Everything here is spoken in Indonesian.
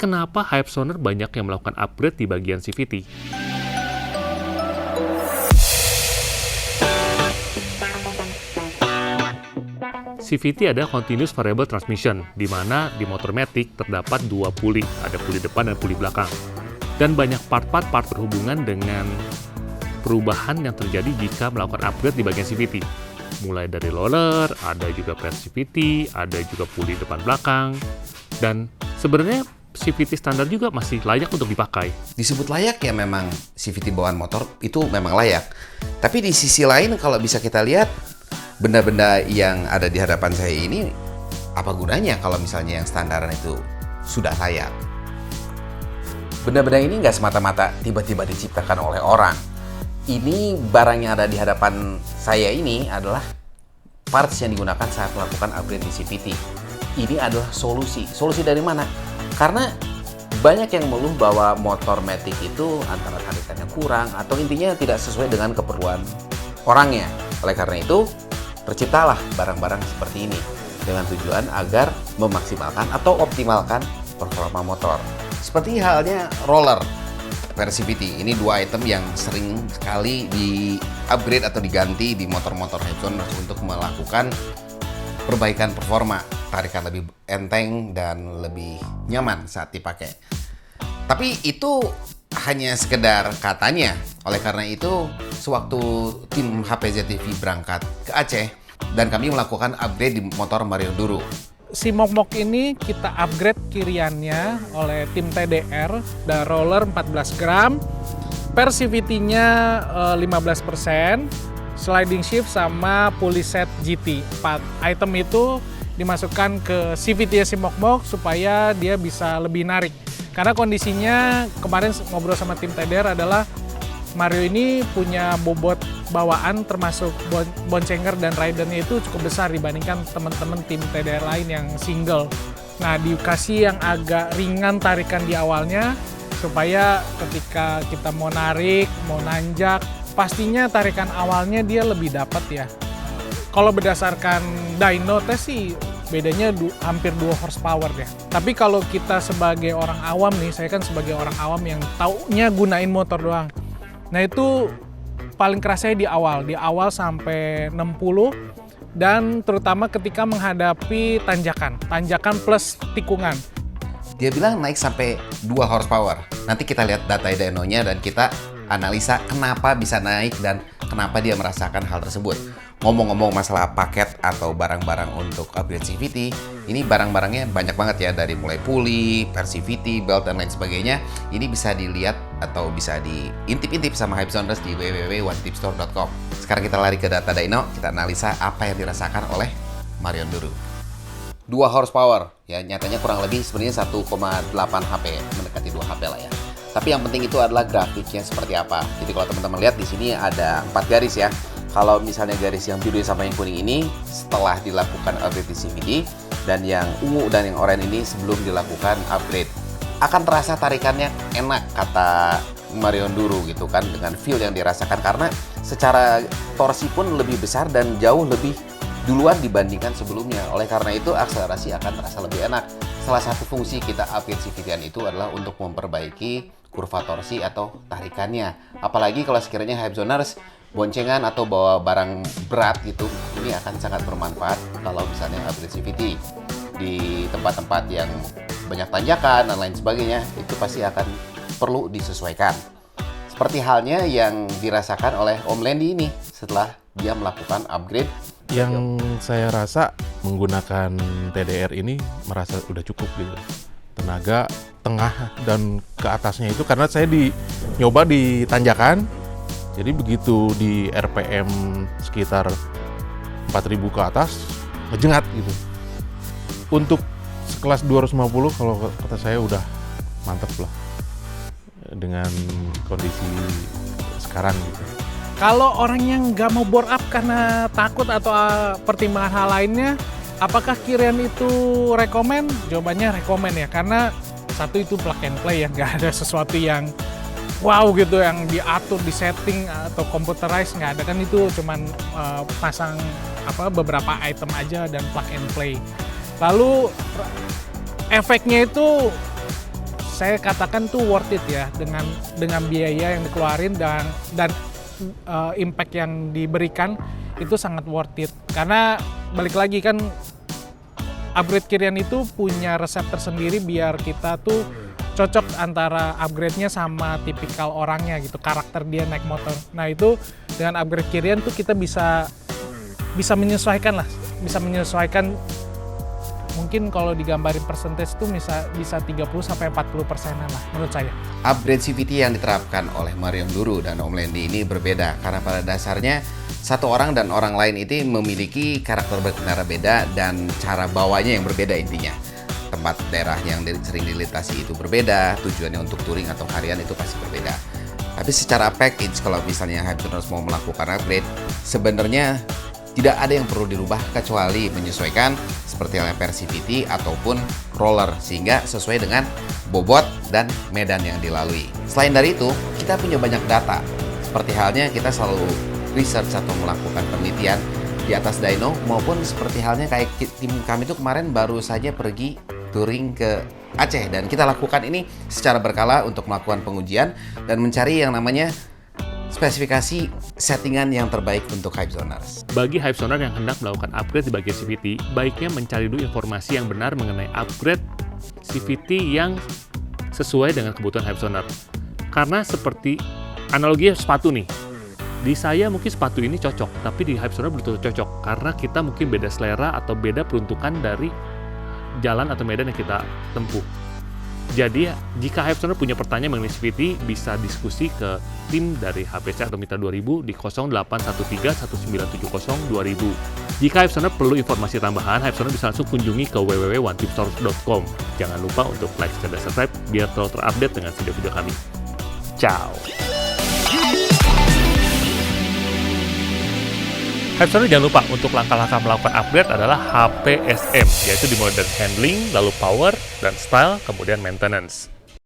kenapa Hypezoner banyak yang melakukan upgrade di bagian CVT. CVT ada Continuous Variable Transmission, di mana di motor Matic terdapat dua puli, ada puli depan dan puli belakang. Dan banyak part berhubungan dengan perubahan yang terjadi jika melakukan upgrade di bagian CVT. Mulai dari roller, ada juga per CVT, ada juga puli depan belakang, dan sebenarnya CVT standar juga masih layak untuk dipakai. Disebut layak ya, memang CVT bawaan motor itu memang layak. Tapi di sisi lain kalau bisa kita lihat, benda-benda yang ada di hadapan saya ini, apa gunanya kalau misalnya yang standaran itu sudah layak? Benda-benda ini nggak semata-mata tiba-tiba diciptakan oleh orang. Ini barang yang ada di hadapan saya ini adalah parts yang digunakan saat melakukan upgrade di CVT. Ini adalah solusi. Solusi dari mana? Karena banyak yang mengeluh bahwa motor Matic itu antara tarikannya kurang atau intinya tidak sesuai dengan keperluan orangnya. Oleh karena itu, terciptalah barang-barang seperti ini dengan tujuan agar memaksimalkan atau optimalkan performa motor. Seperti halnya roller per CVT. Ini dua item yang sering sekali di-upgrade atau diganti di motor-motor Hypezoner untuk melakukan perbaikan performa, tarikan lebih enteng dan lebih nyaman saat dipakai. Tapi itu hanya sekedar katanya. Oleh karena itu, sewaktu tim HPZ TV berangkat ke Aceh dan kami melakukan upgrade di motor Mario Enduro. Si Mok-Mok ini kita upgrade kiriannya oleh tim TDR, dan roller 14 gram, per CVT-nya 15%, sliding shift sama pulley set GT. 4 item itu dimasukkan ke CVT si Mok-Mok supaya dia bisa lebih narik. Karena kondisinya kemarin ngobrol sama tim TDR adalah Mario ini punya bobot bawaan termasuk boncenger dan ridernya itu cukup besar dibandingkan teman-teman tim TDR lain yang single. Nah, dikasih yang agak ringan tarikan di awalnya supaya ketika kita mau narik, mau nanjak, pastinya tarikan awalnya dia lebih dapat ya. Kalau berdasarkan dyno test sih bedanya hampir 2 horsepower deh. Tapi kalau kita sebagai orang awam nih, saya kan sebagai orang awam yang taunya gunain motor doang. Nah itu paling kerasanya di awal sampai 60 dan terutama ketika menghadapi tanjakan plus tikungan. Dia bilang naik sampai 2 horsepower. Nanti kita lihat data dynonya dan kita analisa kenapa bisa naik dan kenapa dia merasakan hal tersebut. Ngomong-ngomong masalah paket atau barang-barang untuk upgrade CVT, ini barang-barangnya banyak banget ya, dari mulai puli, per CVT, belt, dan lain sebagainya. Ini bisa dilihat atau bisa diintip-intip sama Hypezoners di www.onetipstore.com. Sekarang kita lari ke data dyno, kita analisa apa yang dirasakan oleh Mario Enduro. 2 horsepower, ya nyatanya kurang lebih sebenarnya 1,8 HP, mendekati 2 HP lah ya. Tapi yang penting itu adalah grafiknya seperti apa. Jadi kalau teman-teman lihat di sini ada 4 garis ya. Kalau misalnya garis yang biru sama yang kuning ini setelah dilakukan upgrade di CVT, dan yang ungu dan yang oranye ini sebelum dilakukan upgrade. Akan terasa tarikannya enak, kata Mario Enduro gitu kan, dengan feel yang dirasakan karena secara torsi pun lebih besar dan jauh lebih duluan dibandingkan sebelumnya. Oleh karena itu akselerasi akan terasa lebih enak. Salah satu fungsi kita upgrade CVT-an itu adalah untuk memperbaiki kurva torsi atau tarikannya. Apalagi kalau sekiranya Hypezoners boncengan atau bawa barang berat gitu, ini akan sangat bermanfaat kalau misalnya upgrade CVT di tempat-tempat yang banyak tanjakan dan lain sebagainya. Itu pasti akan perlu disesuaikan. Seperti halnya yang dirasakan oleh Om Lendi ini setelah dia melakukan upgrade. Yang saya rasa menggunakan TDR ini merasa udah cukup gitu. Tenaga tengah dan ke atasnya itu karena saya nyoba di tanjakan. Jadi begitu di RPM sekitar 4.000 ke atas ngejengat gitu. Untuk sekelas 250 kalau kata saya udah mantep lah dengan kondisi sekarang gitu. Kalau orang yang nggak mau bore up karena takut atau pertimbangan hal lainnya, apakah kirian itu rekomen? Jawabannya rekomen ya, karena satu itu plug and play ya, nggak ada sesuatu yang wow gitu yang diatur, di setting atau computerized, nggak ada kan, itu cuman pasang beberapa item aja dan plug and play. Lalu efeknya itu saya katakan tuh worth it ya, dengan biaya yang dikeluarin dan impact yang diberikan itu sangat worth it. Karena balik lagi kan, upgrade Kirian itu punya resep tersendiri biar kita tuh cocok antara upgrade-nya sama tipikal orangnya gitu, karakter dia naik motor. Nah itu dengan upgrade Kirian tuh kita bisa menyesuaikan lah, bisa menyesuaikan. Mungkin kalau digambarin persentase itu bisa 30-40% lah menurut saya. Upgrade CVT yang diterapkan oleh Mario Nduru dan Om Lendi ini berbeda karena pada dasarnya satu orang dan orang lain itu memiliki karakter berkendara beda dan cara bawanya yang berbeda intinya. Tempat daerah yang sering dilintasi itu berbeda, tujuannya untuk touring atau harian itu pasti berbeda. Tapi secara package, kalau misalnya Hypezoners mau melakukan upgrade, sebenarnya tidak ada yang perlu dirubah kecuali menyesuaikan seperti halnya per CVT ataupun roller sehingga sesuai dengan bobot dan medan yang dilalui. Selain dari itu, kita punya banyak data. Seperti halnya kita selalu research atau melakukan penelitian di atas dyno maupun seperti halnya kayak tim kami itu kemarin baru saja pergi touring ke Aceh dan kita lakukan ini secara berkala untuk melakukan pengujian dan mencari yang namanya spesifikasi settingan yang terbaik untuk Hypezoners. Bagi Hypezoner yang hendak melakukan upgrade di bagian CVT, baiknya mencari dulu informasi yang benar mengenai upgrade CVT yang sesuai dengan kebutuhan Hypezoner. Karena seperti analogi sepatu nih, di saya mungkin sepatu ini cocok, tapi di Hypezoner belum tentu cocok karena kita mungkin beda selera atau beda peruntukan dari jalan atau medan yang kita tempuh. Jadi, jika Hypezoner punya pertanyaan mengenai CVT, bisa diskusi ke tim dari HPC atau Mitra 2000 di 0813-1970-2000. Jika Hypezoner perlu informasi tambahan, Hypezoner bisa langsung kunjungi ke www.onetipstore.com. Jangan lupa untuk like dan subscribe biar selalu terupdate dengan video-video kami. Ciao! Hypezoner jangan lupa untuk langkah-langkah melakukan upgrade adalah HPSM, yaitu di mode handling, lalu power, dan style, kemudian maintenance.